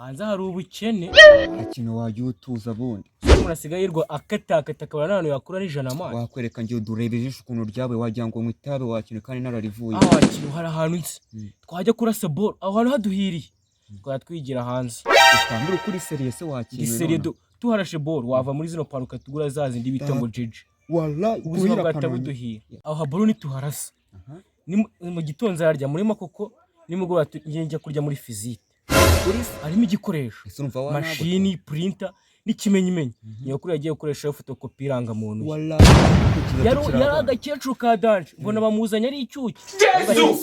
hanze hari ubukene ikintu wajya utuza bundi umuntu asigaye yirwa akatakata akabona n'abantu yakura n'ijana amazi wakwereka ngiye durebera ijisho ukuntu ryawe wagira ngo mwitabe wakine kandi nararivuye wakintu hari ahantu nzi twajya kurasa ball aho hantu haduhiriye twajya twigira hanze utambira ukuri seriye se wakine seriye tuharashe ball wava muri zino paruka tugura zazindi bita ngo jeje wallahi ubuzima bwatabuduhira aho ball nituharasa ni mu gitonza yarya muri makoko nimugora njye kurya muri physique harimo igikoresho machine printer n'ikimenyimenyi niyo kuri yagiye gukoresha photocopy iranga muntu yaraga cyecu ka danje mbona bamuzanya ari icyuki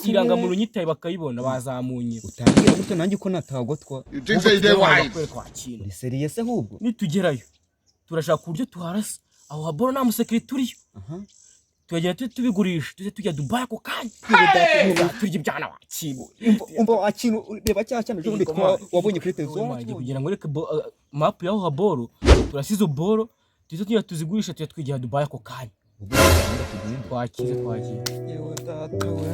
iranga muntu nyitaye bakayibona bazamunye utangira gute nanjye ko natagotwa ni seriye se hubwo nitugerayo turashaka uburyo tuharasa aho haboro nta musekirite turiyo tugenda tubigurisha tujya Dubai ako kanya turya ibyana wakibo umva wakintu reba cyane cyo wabonye kuri televiziyo kugira ngo reke map yaho haboro turasizo boro tujya tuzigurisha tujya Dubai ako kanya twakize yewe data we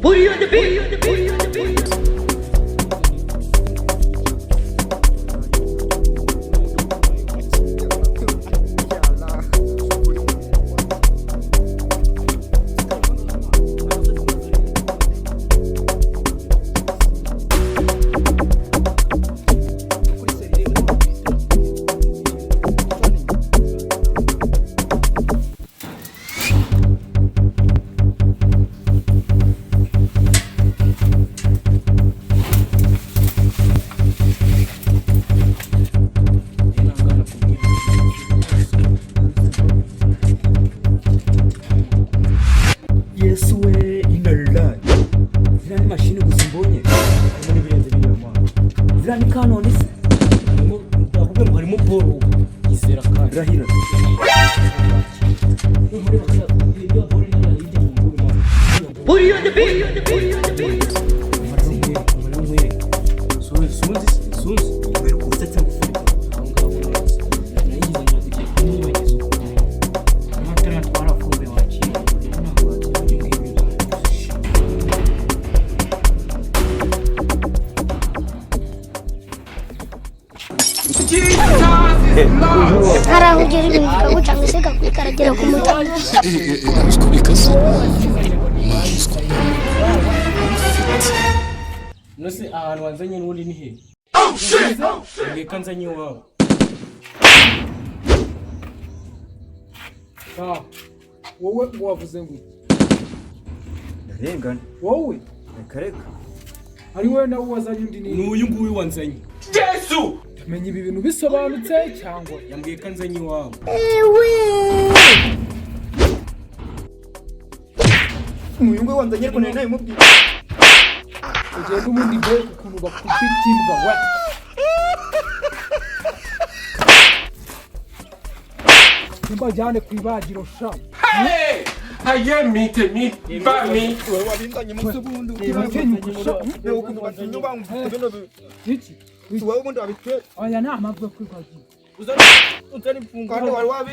Booty on the beat. Harahugera ibintu bikagucanga se gakurikaragira ku mutwe nose ahantu wanzanye n'undi ni he ngeka nzanye wawe wowe wavuze ngo ndarengana wowe reka ari wowe nawe wazanye undi ni n'uyu nguyu wanzanye Yesu menya ibi bintu bisobanutse cyangwa yambwiye ko nzanye wawe uyu nguyu wanzanye ariko nari nabimubwiye ugiye n'ubundi mbere ukuntu bakufite imbwa we mbajyane ku ibagiro sha Aye mite ba mi. wewe wabindanye mu sebundi Iki? ukuntu batinyuba wewe ubundi wabitwe oya nta mpamvu yo kwibagiro utari kandi wari wabi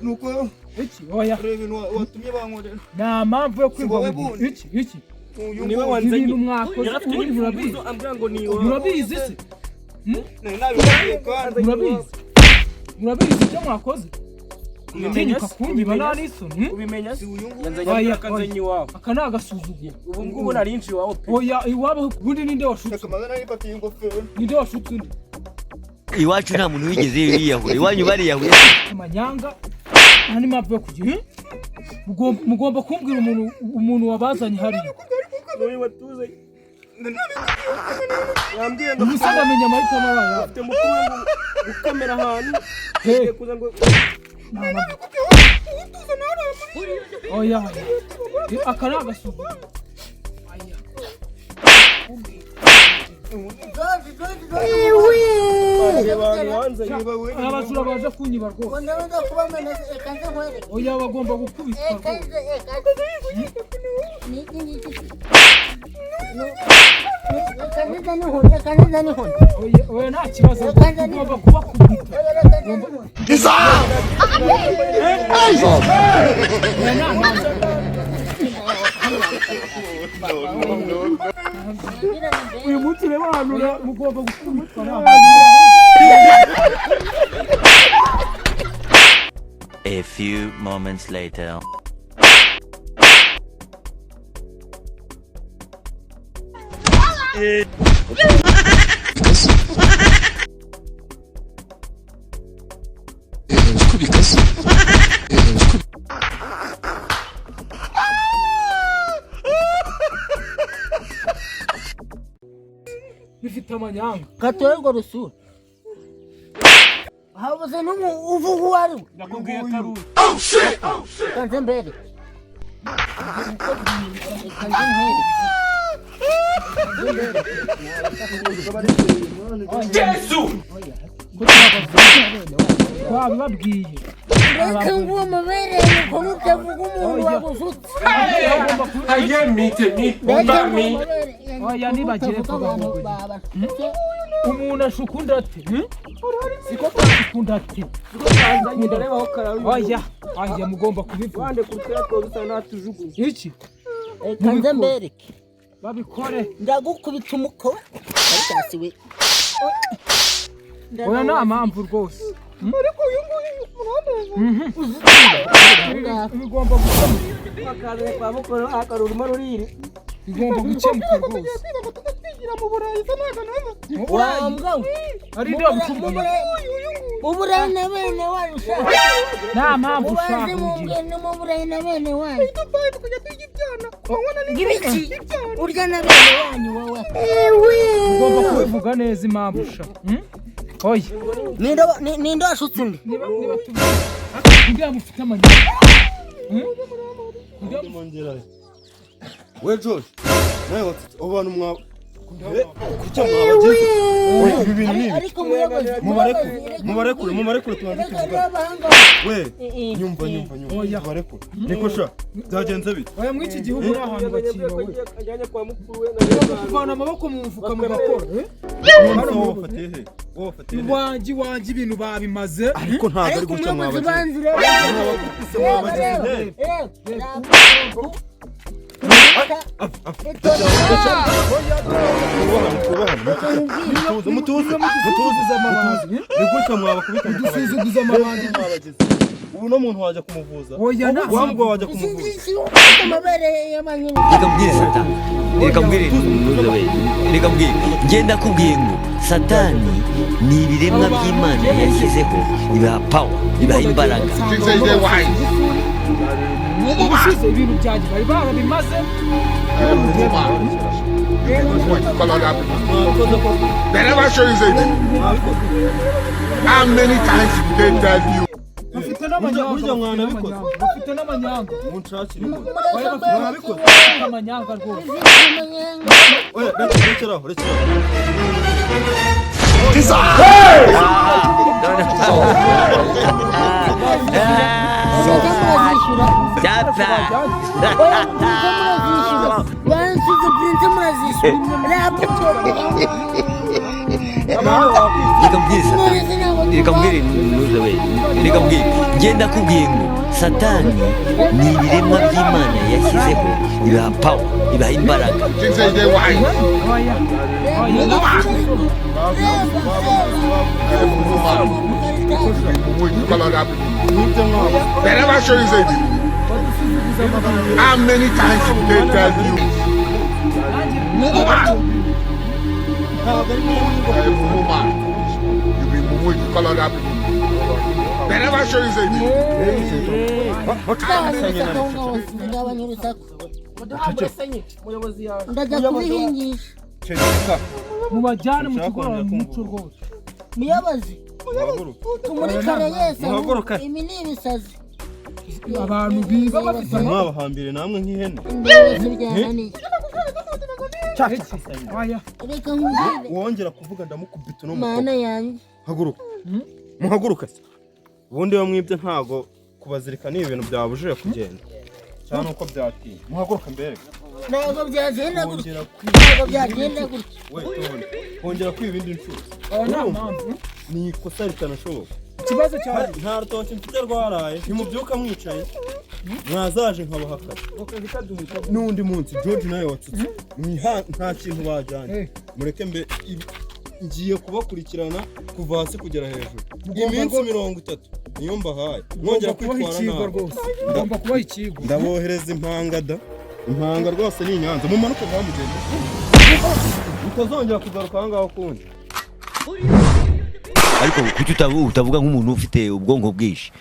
nuko iki oya reba ibintu watumye bankorera nta mpamvu yo kwibagiro iki niwe wanzanye ibintu mwakoze ubundi murabizi ambwira ngo ni murabizi se nari nabibwiye kandi murabizi icyo mwakoze Utinyuka kunyiba nta n'isoni ubimenya se yanzanye akanzanye wawe aka ni agasuzuguro ubu ngubu narinci iwawe pe oya iwabo ubundi ninde washutse akamazana nari ingofero ninde washutse undi iwacu nta muntu wigeze yiyahura iwanyu bariyahuye amanyanga nta n'impamvu yo kugira mugomba kumbwira umuntu wabazanye hariya n'uyu watuzanye yambwiye ngo umusaza amenya amahitamo yayo afite mukuru ngo gukamera ahantu he kuza ngo oya aka ni agasuzuguro abajura baje kunyiba rwose oya bagomba gukubitwa rwose Oya nta kibazo ugomba kubakubita. Uyu munsi rero ahantu mugomba gukubitwa. A few moments later. Bifite amanyanga. Katorego rusura. Habuze uvuga uwari. Nakubwiye karu. Oh shit! Kanze mbere. Jesus! Babibabwiye. Reka ngo amabere ko mutavuga umuntu wagusutse. Aye meet by me. Oya nibagire ko baba. Umuntu ashukunda ate? Siko ashukunda ate? Oya mugomba kubivuga. Wande kutera ko bisa natujugu. Iki? Kanze mbere. Babikore. Ndagukubita umuko. Ariko Oya nta mpamvu rwose. Ariko uyu nguyu Bigomba gukemuka. Akaze kwa mukoro akaruruma ruriri. Bigomba gukemuka rwose. wambwa Ari ndo bikubwiye. Uburayi bene warusha. Nta mpamvu ushaka kugira. Mu burayi bene wanyu. Gibiki urya na bene wanyu wowe. Ugomba kubivuga neza impamvu ushaka. Oya. Nindo ashutse undi. Niba ngira mufite amanyanga. We George, nawe watse abantu mwa kucya mwabagize. Ibi bintu ni ariko mubarekure tumaze kuvuga. We nyumva mubarekure. Niko sha byagenze bite? Oya mwiki gihugu uri ahantu bakiba we. Ajyanye kwa mukuru we kuvana amaboko mu mufuka mu gakora. Wangi ibintu babimaze. Ariko ntabwo ari gucya mwabagize. Mutuze amabandi. Nigucya mwabakubita dusuzuguza amabandi. Ubu no muntu waje kumuvuza. Wambwa waje kumuvuza. Reka mbwire ngenda kubwiye ngo Satani ni ibiremwa by'Imana yashyizeho ibaha power, ibaha imbaraga. Ubushize ibintu byanjye bari barabimaze. They never show you something. How many times did they tell you? Bafite n'amanyanga. Bafite n'amanyanga. Munshakire. Mwabikoze amanyanga rwose. Oya rekeraho. Reka mbwire ngenda kubwiye ngo Satani ni ibiremwa by'Imana yashyizeho ibaha power, ibaha imbaraga. They never show you something. How many times did they tell you? They never show you something. Ndajya kubihingisha. Mubajyane mu kigo muco rwose. Muyobozi. Tumurikare yese. Imi ni ibisazi. Abantu biga bafite mwabahambire namwe nk'ihene. Reka nkubwire. Wongera kuvuga ndamukubita no Mana yanjye. Haguruka. Muhaguruka. Ubundi bamwibye ntago kubazirika ni ibintu byabujije kugenda. Cyane uko byatinye. Muhaguruka mbere. ntabwo byagenda gutya Wongera ntabwo byagenda gutya kongera kwiba indi nshuro aya nta mpamvu ni ikosa ritanashoboka ikibazo cyawe nta rutoki mfite rwaraye ntimubyuka mwicaye mwazaje nkabahakana n'undi munsi George nawe watsutse nta kintu bajyanye mureke mbe ngiye kubakurikirana kuva hasi kugera hejuru iminsi 30 niyo mbahaye mwongera kwitwara nabi ugomba kubaha ikigo ndabohereza impanga rwose ni Nyanza mu manuka bamugenda utazongera kugaruka aha ngaho kundi ariko kuki utavuga nk'umuntu ufite ubwonko bwinshi